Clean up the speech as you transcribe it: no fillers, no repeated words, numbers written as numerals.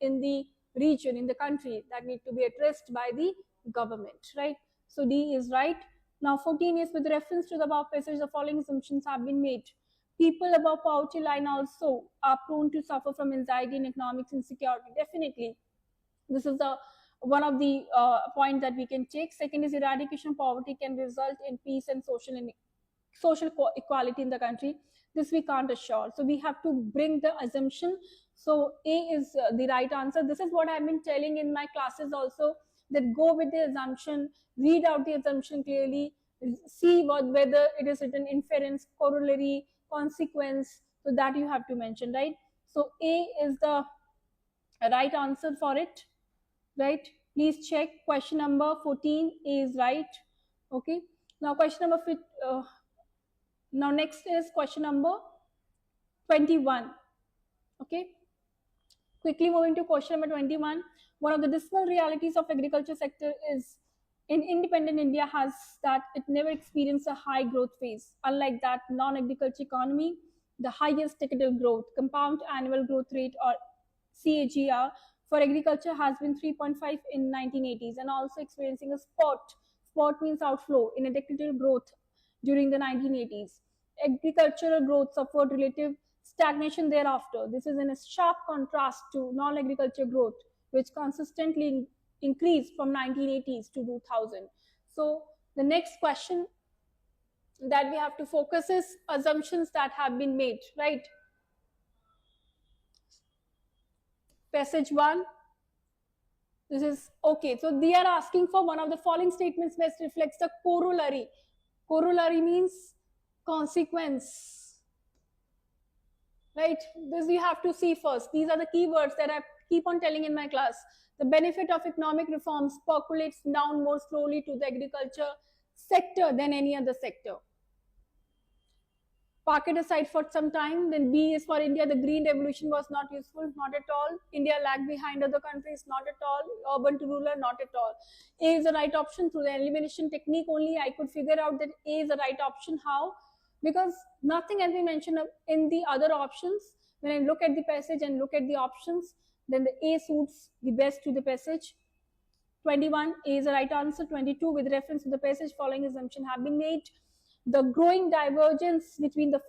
in the region, in the country, that need to be addressed by the government, right? So D is right. Now 14 is with reference to the above passage, the following assumptions have been made. People above poverty line also are prone to suffer from anxiety and economic insecurity. Definitely, this is the one of the point that we can take. Second is eradication of poverty can result in peace and social equality in the country. This we can't assure, so we have to bring the assumption. So A is the right answer. This is what I've been telling in my classes also, that go with the assumption, read out the assumption clearly, see whether it is written inference, corollary, consequence, so that you have to mention, right? So A is the right answer for it, right? Please check. Question number 14 is right. Okay, now question number now next is question number 21. Okay, quickly moving to question number 21. One of the dismal realities of agriculture sector is in independent India has that it never experienced a high growth phase. Unlike that non-agriculture economy, the highest decadal growth, compound annual growth rate or CAGR for agriculture has been 3.5 in 1980s, and also experiencing a spot means outflow in a decadal growth during the 1980s. Agricultural growth suffered relative stagnation thereafter. This is in a sharp contrast to non-agriculture growth, which consistently increased from 1980s to 2000. So the next question that we have to focus is assumptions that have been made, right? Passage 1. This is okay. So they are asking for one of the following statements best reflects the corollary. Corollary means consequence, right? This you have to see first. These are the keywords that I keep on telling in my class. The benefit of economic reforms percolates down more slowly to the agriculture sector than any other sector. Park it aside for some time. Then B is for India. The green revolution was not useful, not at all. India lagged behind other countries, not at all. Urban to rural, not at all. A is the right option. Through the elimination technique only, I could figure out that A is the right option. How? Because nothing has been mentioned in the other options. When I look at the passage and look at the options, then the A suits the best to the passage. 21, A is the right answer. 22, with reference to the passage, following assumption have been made. The growing divergence between the